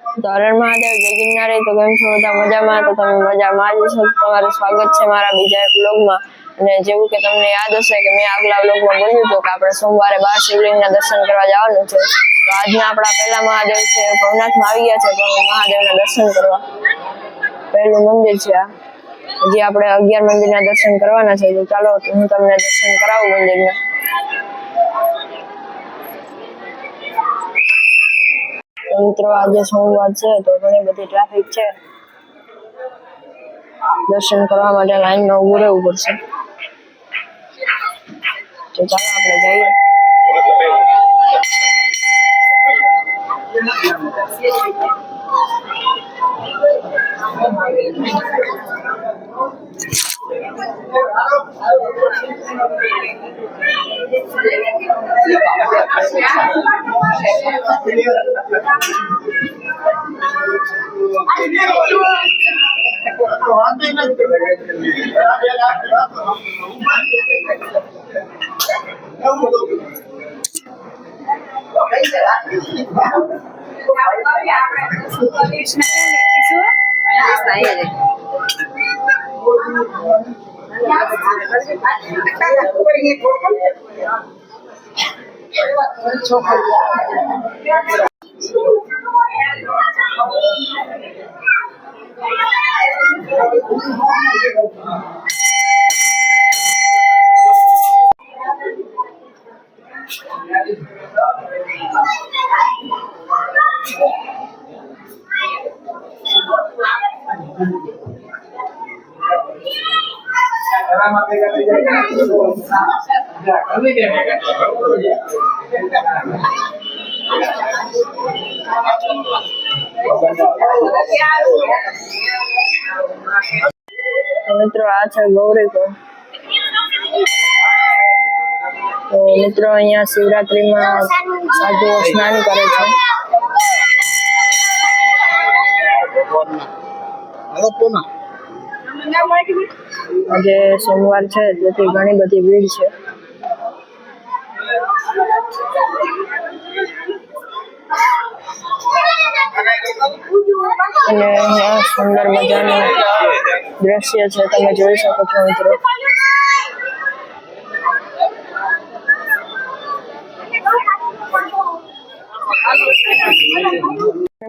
તો હરણ મહાદેવ, જય ગિરનારી। તો કેમ છો બધા? મજામાં? તો તમે મજામાં જ છો? તમારું સ્વાગત છે મારા બીજા એક વ્લોગમાં। અને જેવું કે તમને યાદ હશે કે મેં આગલા વ્લોગમાં બોલ્યું હતું કે આપણે સોમવારે 12 શિવલિંગના દર્શન કરવા જવાનું છે। તો આજના આપણા પહેલા મહાદેવ છે ભવનાથમાં આવી ગયા છે, તો મહાદેવના દર્શન કરવા પહેલું મંદિર છે આ। હજી આપણે 11 મંદિરના દર્શન કરવાના છે, તો ચાલો હું તમને દર્શન કરાવું મંદિરના। મિત્રો આજે સોમવાર છે તો ઘણી બધી ટ્રાફિક છે, દર્શન કરવા માટે લાઈનમાં ઊભું રહેવું પડશે। તો ચાલો આપણે જઈએ। મિત્રો આ છે ગૌરીકુંડ। તો મિત્રો અહીંયા શિવરાત્રીમાં સાધુઓ સ્નાન કરે છે। આજે સોમવાર છે તેથી ઘણી બધી ભીડ છે। અને અહીંયા સુંદર મજાનું દ્રશ્ય છે, તમે જોઈ શકો છો મિત્રો।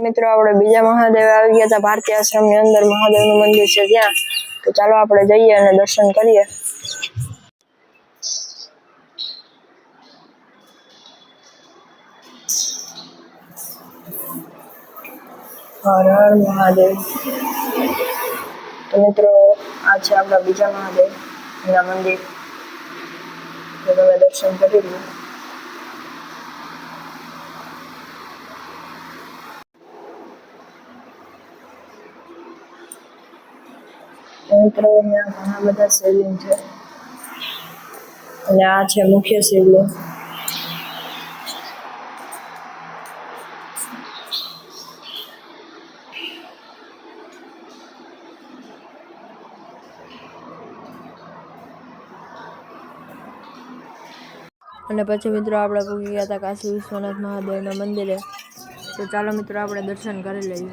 મિત્રો આપણે બીજા મહાદેવ આવી ગયા હતા, ભારતીય આશ્રમની અંદર મહાદેવનું મંદિર છે ત્યાં। તો ચાલો આપણે જઈએ અને દર્શન કરીએ। હર હર મહાદેવ। તો મિત્રો આ છે આપણા બીજા મહાદેવ ના મંદિર, તો તમે દર્શન કરી લો। મિત્રો અહીંયા ઘણા બધા શિવલિંગ છે, અને આ છે મુખ્ય શિવલિંગ। અને પછી મિત્રો આપણે પૂગી ગયા હતા કાશી વિશ્વનાથ મહાદેવના મંદિરે। તો ચાલો મિત્રો આપણે દર્શન કરી લઈએ।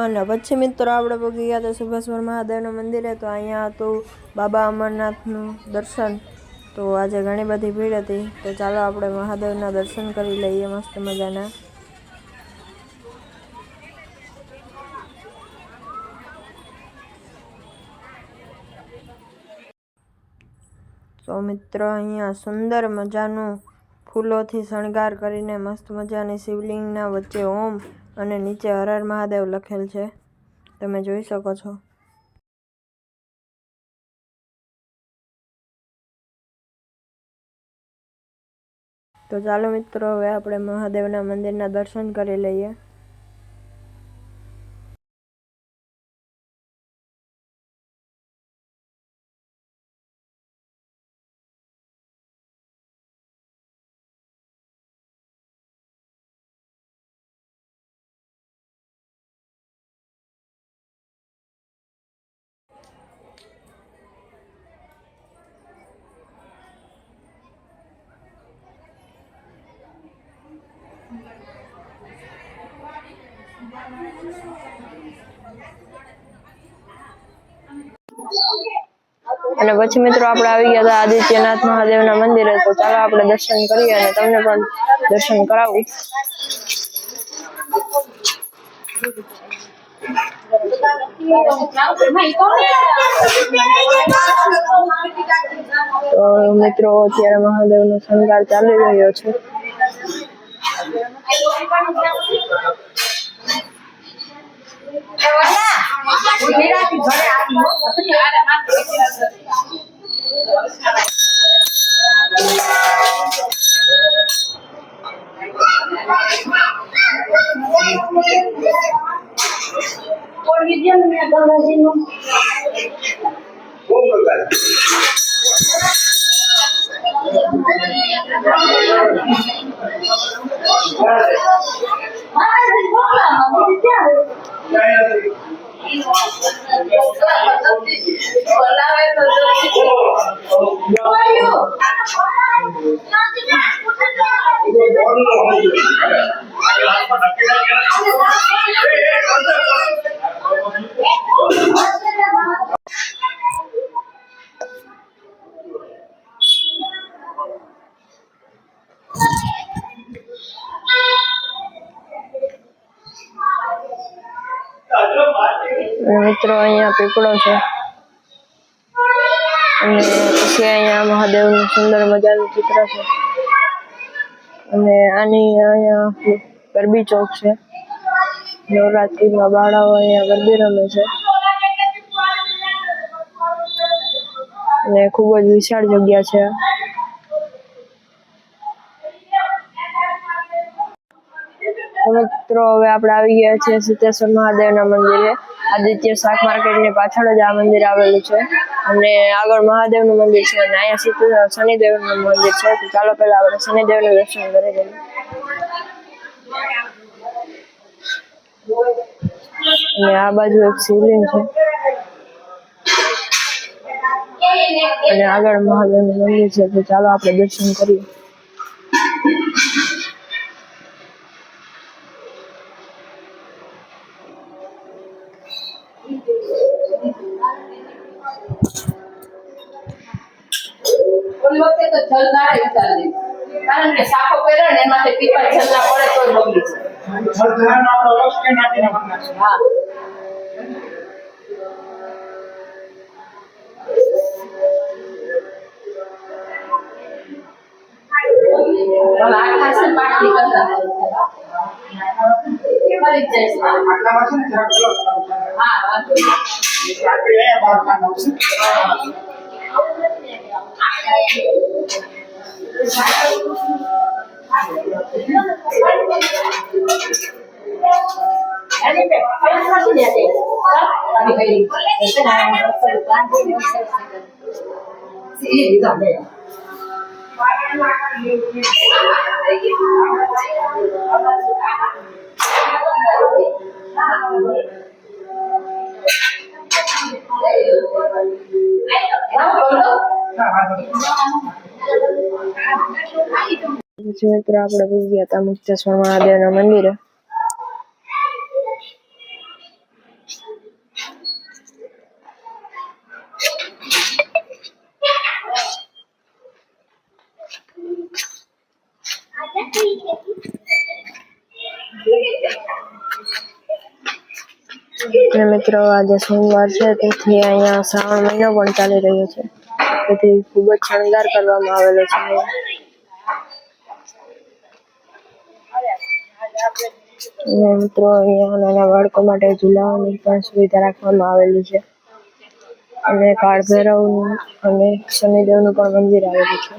અને પછી મિત્રો આપણે પહોંચી ગયા હતા સુભાષવર મહાદેવના મંદિરે। તો અહીંયા હતું બાબા અમરનાથનું દર્શન। તો આજે ઘણી બધી ભીડ હતી, તો ચાલો આપણે મહાદેવના દર્શન કરી લઈએ મસ્ત મજાના। તો મિત્રો અહીંયા સુંદર મજાનું ફૂલોથી શણગાર કરીને મસ્ત મજાની શિવલિંગના વચ્ચે ઓમ અને નીચે હર હર મહાદેવ લખેલ છે, તમે જોઈ શકો છો। તો ચાલો મિત્રો હવે આપણે મહાદેવના મંદિરના દર્શન કરી લઈએ. અને પછી મિત્રો આપણે આવી ગયા હતા આદિત્યનાથ મહાદેવના મંદિરે. તો ચાલો આપણે દર્શન કરીએ અને તમને પણ દર્શન કરાવું. તો મિત્રો અત્યારે મહાદેવનો શણગાર ચાલી રહ્યો છે. મિત્રો અહીંયા પીપળો છે અને પછી અહીંયા મહાદેવનું સુંદર મજાનું ચિત્ર છે અને આની અહીંયા ગરબી ચોક છે. નવરાત્રીમાં બાળાઓ અહીંયા ગરબી રમે છે અને ખૂબ જ વિશાળ જગ્યા છે. મિત્રો હવે આપણે આવી ગયા છીએ સિદ્ધેશ્વર મહાદેવના મંદિરે. આદિત્ય શાક માર્કેટની પાછળ જ આ મંદિર આવેલું છે અને આગળ મહાદેવનું મંદિર છે અને અહીંયા શનિદેવનું મંદિર છે. તો ચાલો પહેલા આપણે શનિદેવનું દર્શન કરી લઈએ. અને આ બાજુ એક શિવલિંગ છે અને આગળ મહાદેવનું મંદિર છે. તો ચાલો આપણે દર્શન કરીએ. કારણ કે સાફો પહેરે ને એમાંથી પીપા જલ્લા પડે તો બગડી મિત્રો આપણે ભૂલી ગયા હતા મુક્તેશ્વર મહાદેવના મંદિરે. અને મિત્રો આજે સોમવાર છે તેથી અહીંયા શ્રાવણ મહિનો પણ ચાલી રહ્યો છે તેથી ખૂબ જ શણગાર કરવામાં આવેલો છે. અને મિત્રો અહીંયા નાના બાળકો માટે ઝૂલાવાની પણ સુવિધા રાખવામાં આવેલી છે અને કાળ ભૈરવનું અને શનિદેવનું પણ મંદિર આવેલું છે.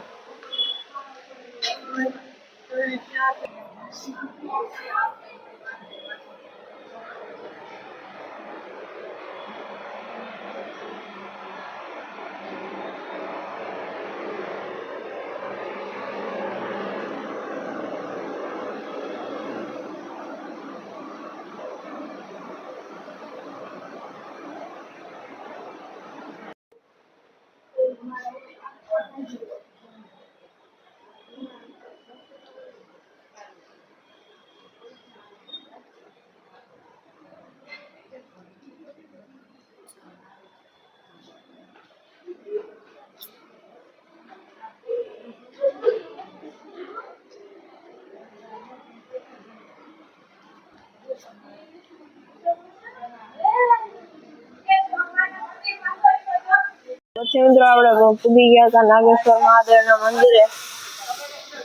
પછી મિત્રો આપણે પૂગી ગયા હતા નાગેશ્વર મહાદેવના મંદિરે.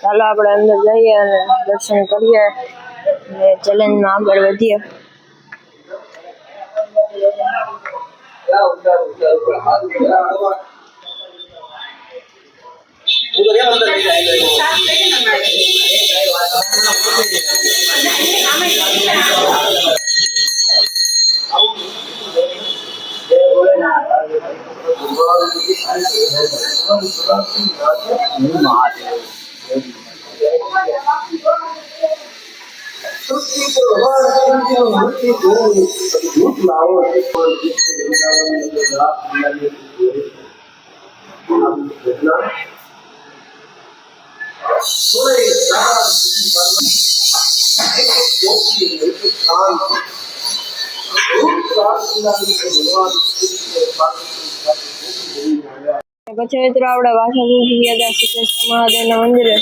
ચાલો આપણે અંદર જઈએ અને દર્શન કરીએ અને ચેલેન્જમાં આગળ વધીએ. પછી મિત્રો આપણે પાછા પૂગી ગયા હતા સિદ્ધેશ્વર મહાદેવના મંદિરે.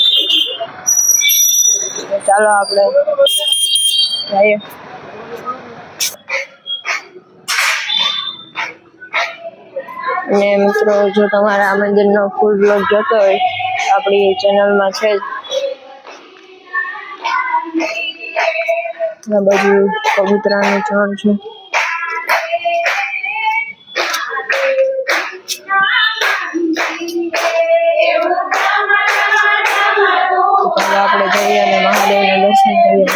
ચાલો આપણે જઈએ. અને મિત્રો જો તમારે આ મંદિરનો ફૂલ બ્લોગ જોતો હોય આપણી ચેનલમાં છે જ. આ બાજુ કબૂતરાનું ઝાડ છે. આપણે જઈએ અને મહાદેવના દર્શન કરીએ.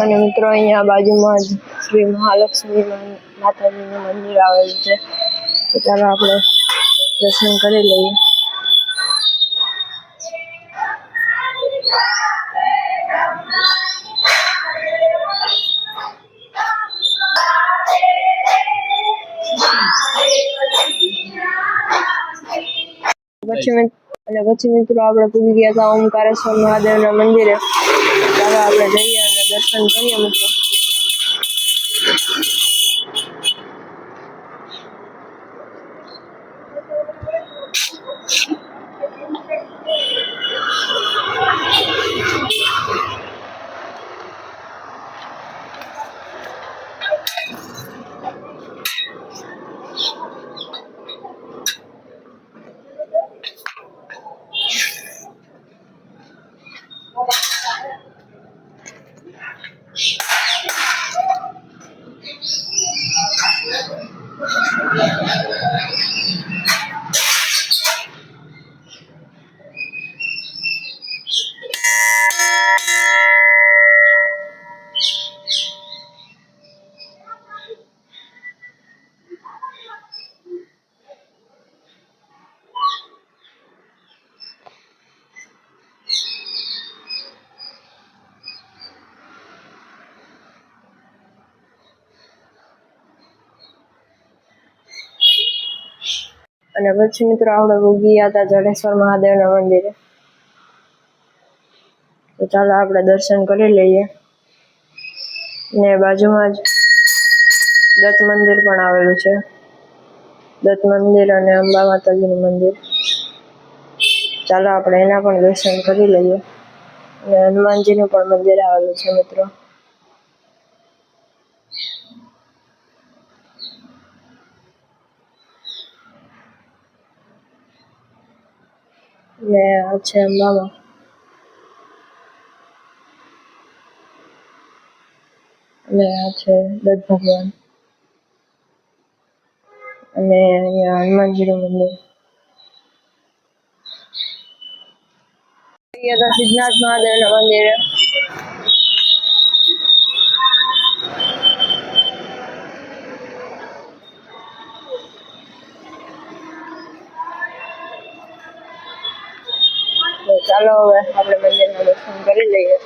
અને મિત્રો અહીંયા બાજુમાં જ શ્રી મહાલક્ષ્મી માતાજીનું મંદિર આવેલું છે. તો ચાલો આપણે દર્શન કરી લઈએ. પછી મિત્રો આપણે પૂગી ગયા હતા ઓમકારેશ્વર મહાદેવના મંદિરે. ચાલો આપણે જઈએ અને દર્શન કરીએ મિત્રો. અને પછી મિત્રો આપણે પૂગી ગયા હતા જડેશ્વર મહાદેવના મંદિરે. તો ચાલો આપણે દર્શન કરી લઈએ. ને બાજુમાં જ દત્ત મંદિર પણ આવેલું છે. દત્ત મંદિર અને અંબા માતાજીનું મંદિર. ચાલો આપણે એના પણ દર્શન કરી લઈએ અને હનુમાનજીનું પણ મંદિર આવેલું છે મિત્રો. ને આ છે અંબામાં. અને આ છે દત્ત ભગવાન અને અહીંયા હનુમાનજીનું મંદિર. અહીંયા તો સિદ્ધનાથ મહાદેવના મંદિરે. તો ચાલો હવે આપણે મંદિરના દર્શન કરી લઈએ.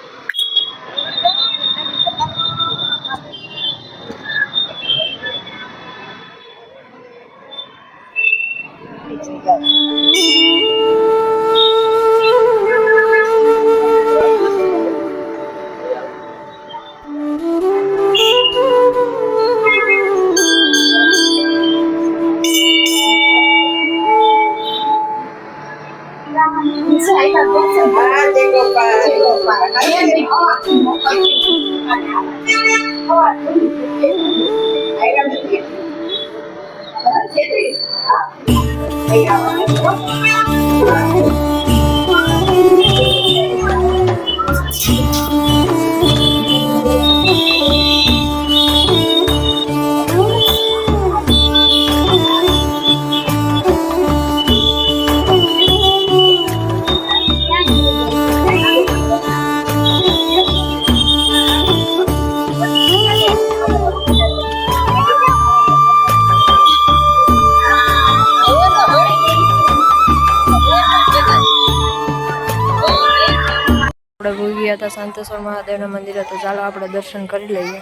આપણે ભૂલી ગયા હતા શાંતેશ્વર મહાદેવના મંદિરે, તો ચાલો આપણે દર્શન કરી લઈએ.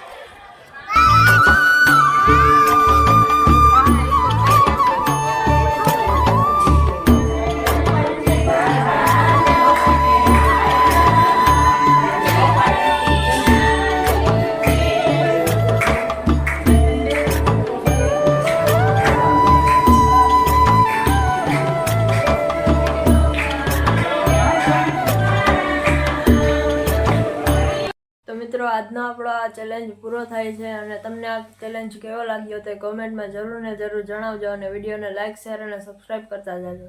મિત્રો આજનો આપણો આ ચેલેન્જ પૂરો થાય છે અને તમને આ ચેલેન્જ કેવો લાગ્યો તે કોમેન્ટમાં જરૂર ને જરૂર જણાવજો અને વિડીયોને લાઇક શેર અને સબસ્ક્રાઈબ કરતા જાજો.